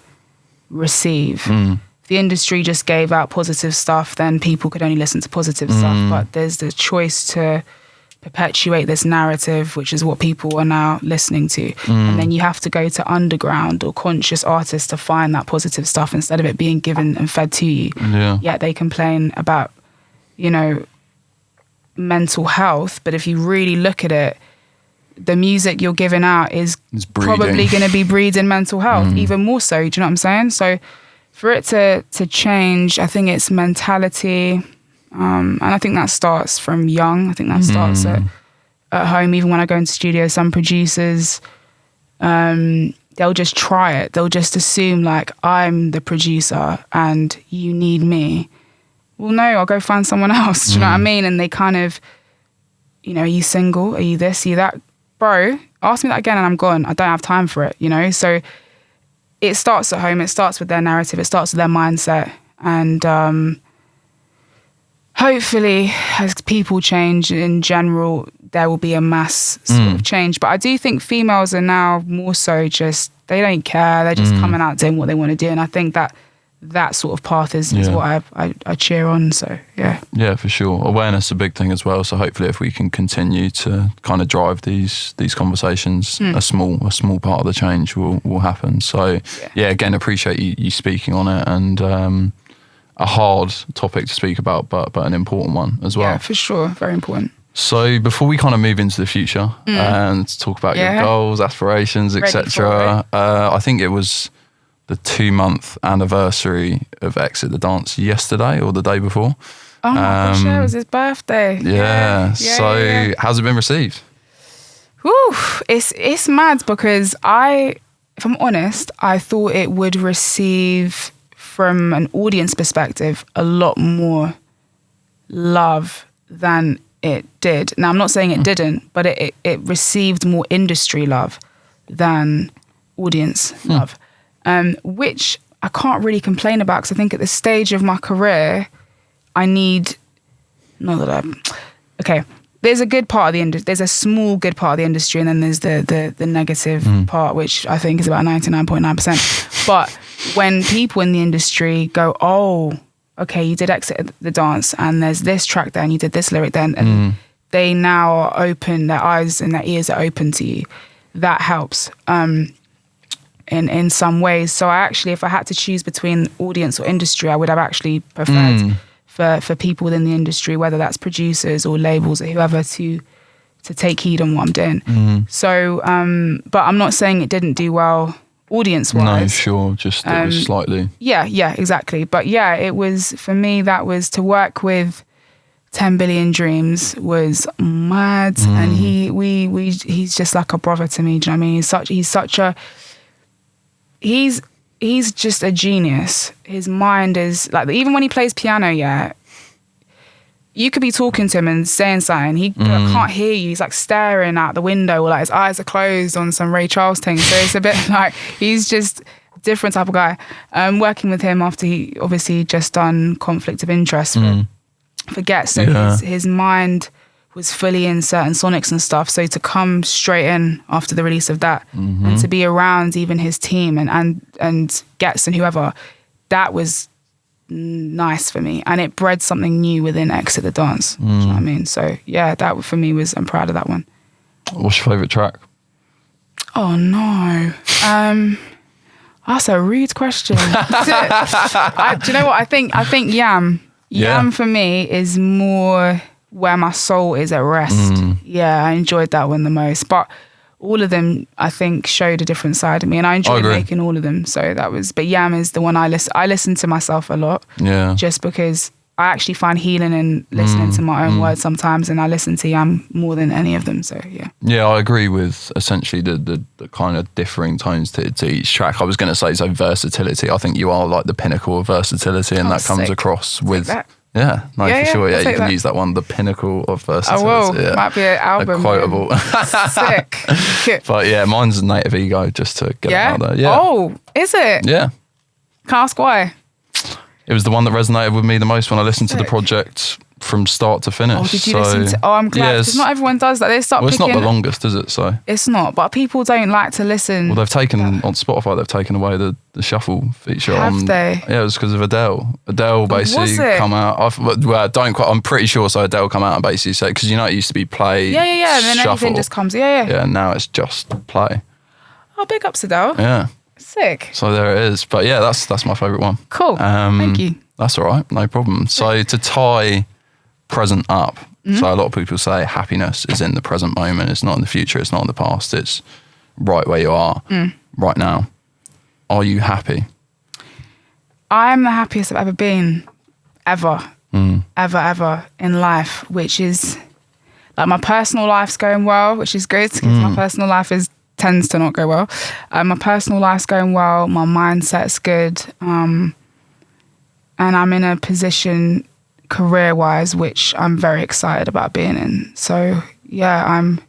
receive. If the industry just gave out positive stuff, then people could only listen to positive stuff. But there's the choice to perpetuate this narrative, which is what people are now listening to. And then you have to go to underground or conscious artists to find that positive stuff instead of it being given and fed to you. Yet they complain about, mental health. But if you really look at it, the music you're giving out is probably going to be breeding mental health, even more so. Do you know what I'm saying? So for it to change, I think it's mentality. And I think that starts from young. I think that starts at home. Even when I go into studio, some producers, they'll just try it. They'll just assume like I'm the producer and you need me. Well, no, I'll go find someone else. Do you know what I mean? And they kind of, are you single? Are you this? Are you that? Bro, ask me that again and I'm gone. I don't have time for it, So it starts at home. It starts with their narrative. It starts with their mindset. And hopefully, as people change in general, there will be a mass sort of change. But I do think females are now more so just, they don't care. They're just coming out doing what they want to do. And I think that sort of path is what I cheer on. So, yeah. Yeah, for sure. Awareness is a big thing as well. So hopefully if we can continue to kind of drive these conversations, a small part of the change will happen. So, yeah, again, appreciate you speaking on it and a hard topic to speak about, but an important one as well. Yeah, for sure. Very important. So before we kind of move into the future and talk about your goals, aspirations, etc., I think it was the 2-month anniversary of Exit the Dance yesterday or the day before. Oh my gosh, it was his birthday. Yeah. So how's it been received? Whew, it's mad because if I'm honest, I thought it would receive, from an audience perspective, a lot more love than it did. Now, I'm not saying it didn't, but it received more industry love than audience love. Which I can't really complain about because I think at this stage of my career, there's a good part of the industry, there's a small good part of the industry, and then there's the negative part, which I think is about 99.9%. But when people in the industry go, oh, okay, you did Exit the Dance and there's this track there and you did this lyric then, and they now are open, their eyes and their ears are open to you, that helps. In some ways. So if I had to choose between audience or industry, I would have actually preferred for people within the industry, whether that's producers or labels or whoever, to take heed on what I'm doing. So, but I'm not saying it didn't do well audience-wise. No, sure, just it was slightly... Yeah, exactly. But yeah, it was, for me, that was to work with 10 Billion Dreams was mad. And he's just like a brother to me, do you know what I mean? He's just a genius. His mind is, like, even when he plays piano, you could be talking to him and saying something. He can't hear you. He's like staring out the window, or like his eyes are closed on some Ray Charles thing. So it's a bit like he's just a different type of guy. Working with him after he obviously just done Conflict of Interest for Get. So his mind was fully in certain sonics and stuff. So to come straight in after the release of that and to be around even his team and Gets and whoever, that was nice for me, and it bred something new within Exit the Dance. Do you know what I mean? So yeah, that for me was, I'm proud of that one. What's your favourite track? Oh no, that's a rude question. Do you know what I think? I think Yam for me is more where my soul is at rest. Yeah, I enjoyed that one the most, but all of them, I think, showed a different side of me, and I enjoyed making all of them. So that was, but Yam is the one I listen to myself a lot. Yeah. Just because I actually find healing in listening to my own words sometimes, and I listen to Yam more than any of them. So yeah. Yeah, I agree with essentially the kind of differing tones to each track. I was going to say, so versatility. I think you are like the pinnacle of versatility, and that comes across with. Yeah, no, for sure. Yeah, you can use that one, the pinnacle of versatility. I will. Yeah. Might be an album. A quotable. Sick. But yeah, mine's Native Ego, just to get it out there. Yeah. Oh, is it? Yeah. Can I ask why? It was the one that resonated with me the most when I listened to the project from start to finish. Oh, did you listen to? Oh, I'm glad, because not everyone does that. They start picking. It's not the longest, is it? So it's not, but people don't like to listen. Well, they've taken on Spotify. They've taken away the shuffle feature. Have they? Yeah, it was because of Adele. Adele basically come out. I'm pretty sure. So Adele come out and basically say, because it used to be play. Yeah. And then shuffle. Everything just comes. Yeah. Yeah. Now it's just play. Oh, big ups Adele. Yeah. Sick. So there it is. But yeah, that's my favourite one. Cool. Thank you. That's all right. No problem. So to tie present up. So a lot of people say happiness is in the present moment. It's not in the future. It's not in the past. It's right where you are right now. Are you happy? I am the happiest I've ever been, ever in life, which is like my personal life's going well, which is good because my personal life tends to not go well. My personal life's going well. My mindset's good. And I'm in a position career-wise, which I'm very excited about being in. So, yeah, I'm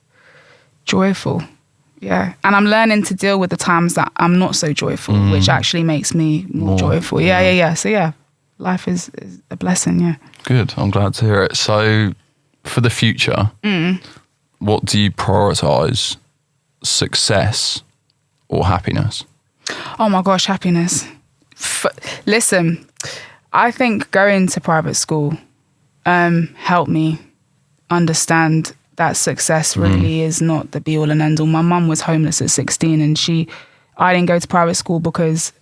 joyful. Yeah. And I'm learning to deal with the times that I'm not so joyful, which actually makes me more joyful. Yeah. So, yeah, life is a blessing, yeah. Good. I'm glad to hear it. So, for the future, what do you prioritise? Success or happiness? Oh, my gosh, happiness. Listen, I think going to private school helped me understand that success really is not the be all and end all. My mum was homeless at 16 and I didn't go to private school because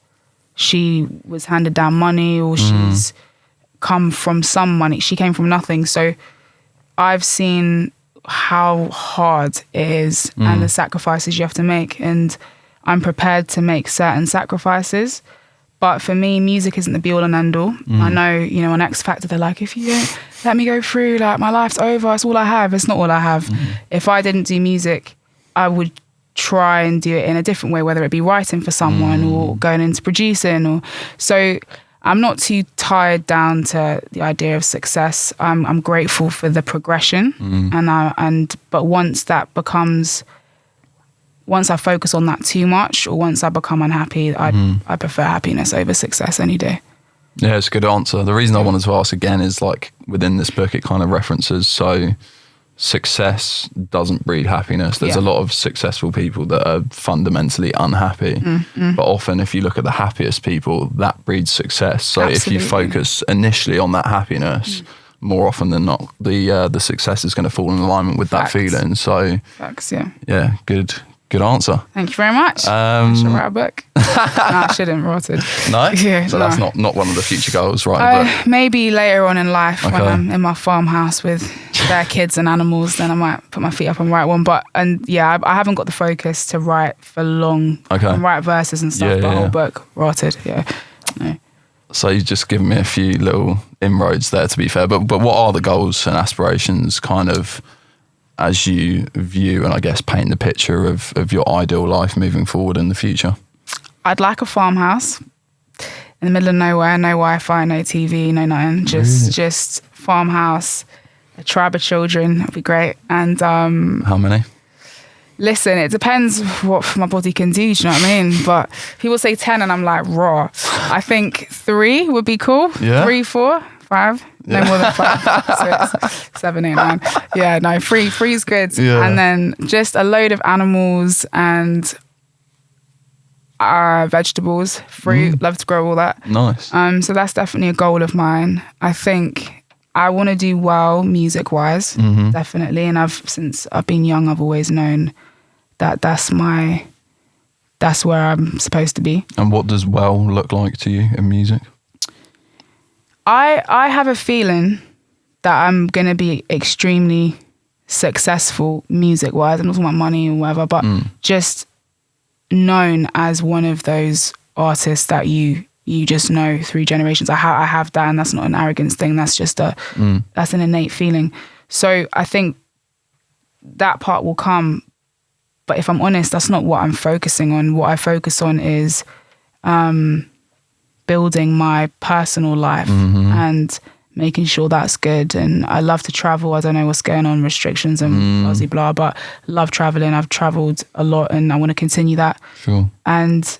she was handed down money or she's come from some money. She came from nothing. So I've seen how hard it is and the sacrifices you have to make. And I'm prepared to make certain sacrifices. But for me, music isn't the be all and end all. I know, on X Factor, they're like, if you don't let me go through, like, my life's over, it's all I have. It's not all I have. If I didn't do music, I would try and do it in a different way, whether it be writing for someone or going into producing. So I'm not too tied down to the idea of success. I'm grateful for the progression. But once I focus on that too much, or once I become unhappy, I prefer happiness over success any day. Yeah, it's a good answer. The reason I wanted to ask again is, like, within this book, it kind of references, so success doesn't breed happiness. There's a lot of successful people that are fundamentally unhappy. But often if you look at the happiest people, that breeds success. So if you focus initially on that happiness, more often than not, the success is going to fall in alignment with that feeling. So yeah, good answer. Thank you very much. I should write a book. No, I shouldn't write it. No? Yeah, so that's not one of the future goals, right? Maybe later on in life when I'm in my farmhouse with their kids and animals, then I might put my feet up and write one. I haven't got the focus to write for long. Okay. I can write verses and stuff, but whole book, rotted. Yeah. No. So you've just given me a few little inroads there, to be fair. But what are the goals and aspirations kind of as you view and I guess paint the picture of your ideal life moving forward in the future? I'd like a farmhouse in the middle of nowhere, no Wi-Fi, no TV, no nothing. Just farmhouse, a tribe of children. That'd be great. And how many? Listen, it depends what my body can do, do you know what I mean? But people say 10 and I'm like, raw. I think 3 would be cool. Yeah. 3, 4, 5. No more than 5, 6, 7, 8, 9. Yeah, no, 3 is good. Yeah. And then just a load of animals and vegetables, fruit. Love to grow all that. Nice. So that's definitely a goal of mine. I think I want to do well music-wise, definitely. And since I've been young, I've always known that's where I'm supposed to be. And what does well look like to you in music? I have a feeling that I'm going to be extremely successful music-wise. I'm not talking about money or whatever, but just known as one of those artists that you just know through generations. I have that, and that's not an arrogance thing. That's just that's an innate feeling. So I think that part will come. But if I'm honest, that's not what I'm focusing on. What I focus on is building my personal life and making sure that's good. And I love to travel. I don't know what's going on, restrictions and blah, blah, blah, but love traveling. I've traveled a lot and I want to continue that. Sure. And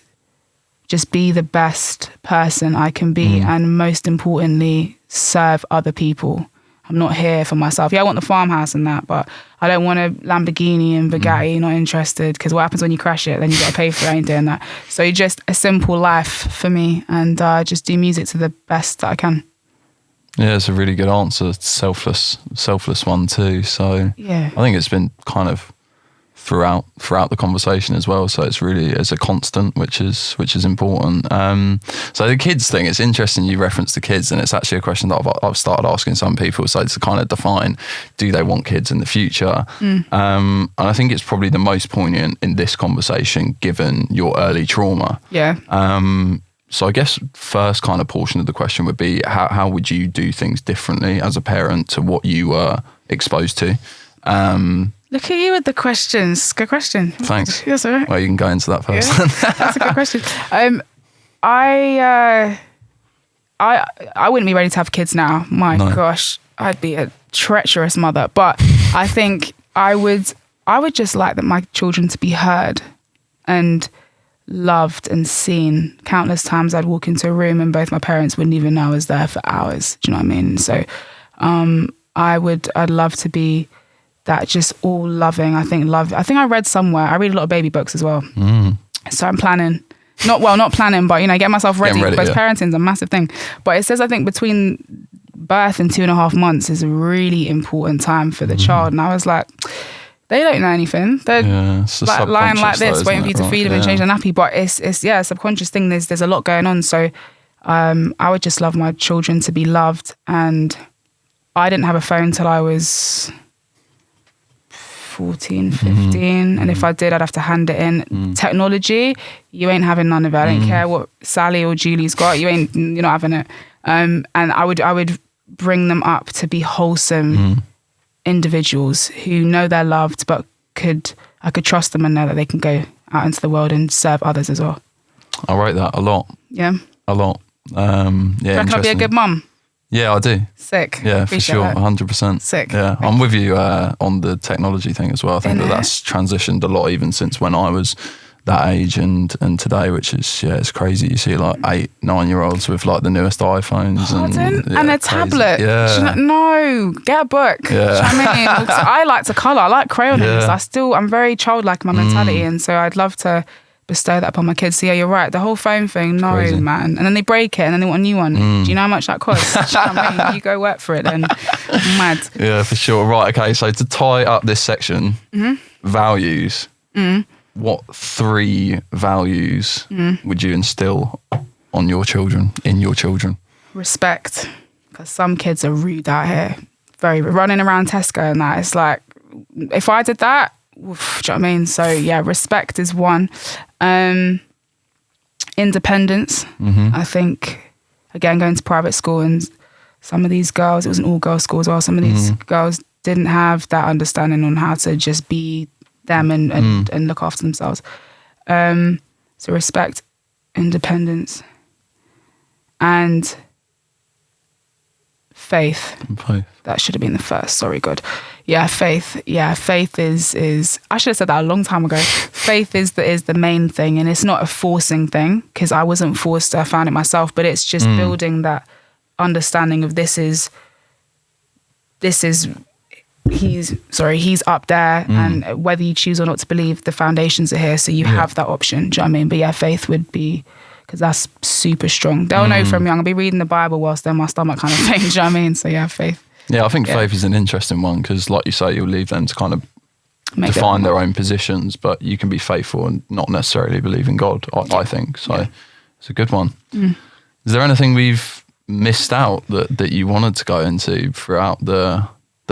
just be the best person I can be. And most importantly, serve other people. I'm not here for myself. Yeah, I want the farmhouse and that, but I don't want a Lamborghini and Bugatti, not interested, because what happens when you crash it? Then you got to pay for it. I ain't doing that. So just a simple life for me, and just do music to the best that I can. Yeah, it's a really good answer. Selfless one too. So yeah, I think it's been kind of throughout the conversation as well. So it's really as a constant, which is important. So the kids thing, it's interesting you referenced the kids, and it's actually a question that I've started asking some people. So to kind of define, do they want kids in the future? And I think it's probably the most poignant in this conversation, given your early trauma. Yeah. So I guess first kind of portion of the question would be, how would you do things differently as a parent to what you were exposed to? Look at you with the questions. Good question. Thanks. Yes, all right. Well, you can go into that first. Yeah, that's a good question. I wouldn't be ready to have kids now. My gosh, I'd be a treacherous mother. But I think I would just like that my children to be heard and loved and seen. Countless times I'd walk into a room and both my parents wouldn't even know I was there for hours. Do you know what I mean? So I'd love to be that, just all loving. I think I read somewhere, I read a lot of baby books as well. So I'm planning, not planning, but get myself ready because parenting's a massive thing. But it says, I think between birth and 2.5 months is a really important time for the child. And I was like, they don't know anything. They're like lying like this, waiting for you to feed them and change their nappy. But it's a subconscious thing. There's a lot going on. So I would just love my children to be loved. And I didn't have a phone till I was 14, 15. And if I did, I'd have to hand it in. Technology, you ain't having none of it. I don't care what Sally or Julie's got. You're not having it. And I would bring them up to be wholesome individuals who know they're loved, but I could trust them and know that they can go out into the world and serve others as well. I rate that a lot. Yeah. A lot. Reckon I'll be a good mum? Yeah, I do. Sick. Yeah, for sure. 100%. Sick. Yeah, I'm with you on the technology thing as well. I think that's transitioned a lot even since when I was that age and today, which is, it's crazy. You see like 8-9-year-olds with like the newest iPhones and a tablet. Yeah. No, get a book. Yeah. Do you know what I mean? I like to colour. I like crayons. I'm very childlike in my mentality, and so I'd love to bestow that upon my kids. So yeah, you're right. The whole phone thing, no, crazy. Man. And then they break it and then they want a new one. Do you know how much that costs? Do you know what I mean? You go work for it then. Mad. Yeah, for sure. Right, okay. So to tie up this section, values. What 3 values would you instill in your children? Respect. Because some kids are rude out here. very running around Tesco and that. It's like, if I did that, oof, do you know what I mean? So yeah, respect is one. Independence. I think, again, going to private school, and some of these girls, it was an all-girls school as well, some of these girls didn't have that understanding on how to just be them and look after themselves. So respect, independence, and faith. That should have been the first. Sorry, God. Yeah, faith. Yeah, faith is. I should have said that a long time ago. Faith is the main thing, and it's not a forcing thing, because I wasn't forced. I found it myself, but it's just building that understanding of this is. He's up there, and whether you choose or not to believe, the foundations are here, so you have that option. Do you know what I mean? But yeah, faith would be, because that's super strong. They'll know from young. I'll be reading the Bible whilst they're in my stomach, kind of thing. Do you know what I mean? So yeah, faith. Yeah, I think faith is an interesting one, because like you say, you'll leave them to kind of define their own positions, but you can be faithful and not necessarily believe in God, I think. So it's a good one. Is there anything we've missed out that you wanted to go into throughout the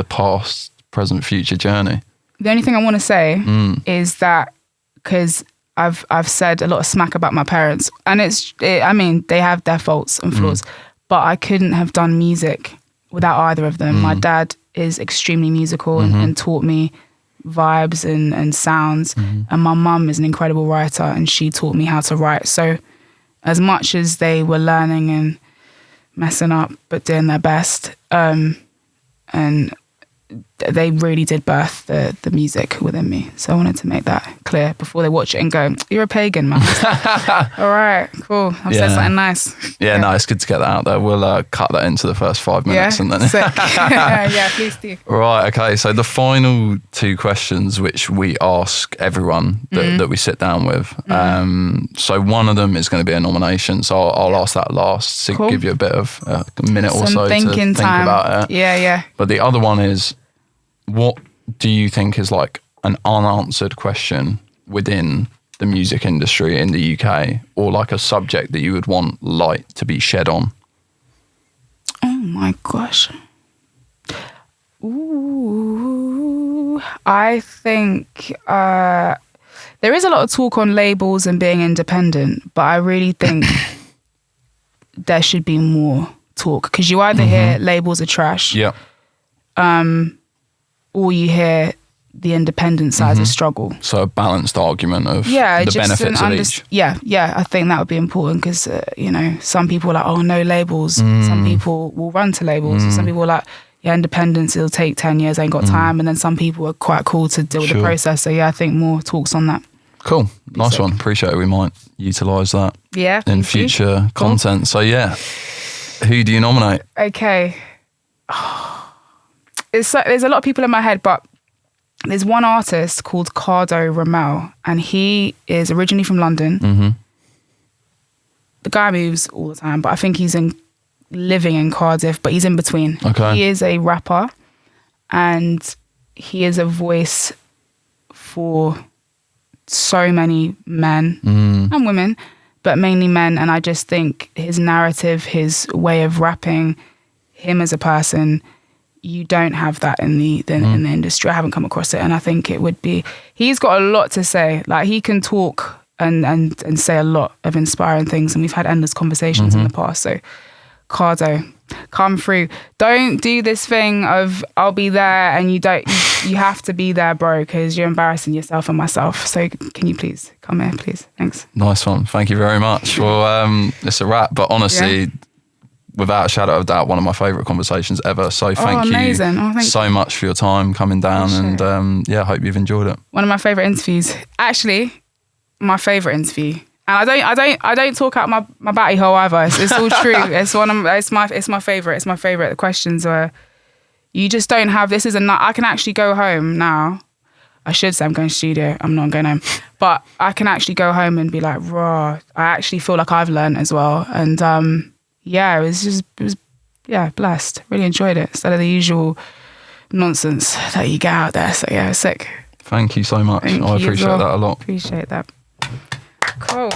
past, present, future journey? The only thing I want to say is that, because I've said a lot of smack about my parents, and I mean, they have their faults and flaws, but I couldn't have done music without either of them. My dad is extremely musical and taught me vibes and sounds, and my mum is an incredible writer, and she taught me how to write. So as much as they were learning and messing up but doing their best, and they really did birth the music within me. So I wanted to make that clear before they watch it and go, "You're a pagan, man." All right, cool. I've said something nice. Yeah, no, it's good to get that out there. We'll cut that into the first 5 minutes and then. Sick. Yeah, please do. Right, okay. So the final 2 questions which we ask everyone that we sit down with. So one of them is going to be a nomination. So I'll ask that last to give you a bit of a minute or so to think about it. Yeah. But the other one is, what do you think is like an unanswered question within the music industry in the UK, or like a subject that you would want light to be shed on? Oh my gosh. Ooh, I think there is a lot of talk on labels and being independent, but I really think there should be more talk, because you either hear labels are trash, or you hear the independent side of struggle. So a balanced argument of the benefits of each. Yeah, I think that would be important, because, some people are like, oh, no labels. Some people will run to labels. Some people are like, yeah, independence, it'll take 10 years, I ain't got time. And then some people are quite cool to deal with the process. So yeah, I think more talks on that. Cool. Nice one. Appreciate it. We might utilise that in future content. So yeah, who do you nominate? Okay. There's a lot of people in my head, but there's one artist called Cardo Ramel, and he is originally from London. The guy moves all the time, but I think he's living in Cardiff, but he's in between. Okay. He is a rapper, and he is a voice for so many men and women, but mainly men. And I just think his narrative, his way of rapping, him as a person, you don't have that in the industry. I haven't come across it, and I think it would be. He's got a lot to say. Like, he can talk and say a lot of inspiring things, and we've had endless conversations in the past. So, Cardo, come through. Don't do this thing of I'll be there and you don't. You have to be there, bro, because you're embarrassing yourself and myself. So can you please come here, please? Thanks. Nice one. Thank you very much. Well, it's a wrap, but honestly. Yeah. Without a shadow of doubt, one of my favourite conversations ever. So thank you so much for your time coming down, and I hope you've enjoyed it. One of my favourite interviews, actually, my favourite interview. And I don't talk out my batty hole either. It's all true. It's my favourite. It's my favourite. The questions were, you just don't have. This is I can actually go home now. I should say I'm going to studio. I'm not going home, but I can actually go home and be like, raw. I actually feel like I've learned as well, and. Yeah, it was blessed. Really enjoyed it. Instead of the usual nonsense that you get out there. So yeah, it was sick. Thank you so much. I appreciate that a lot. Appreciate that. Cool.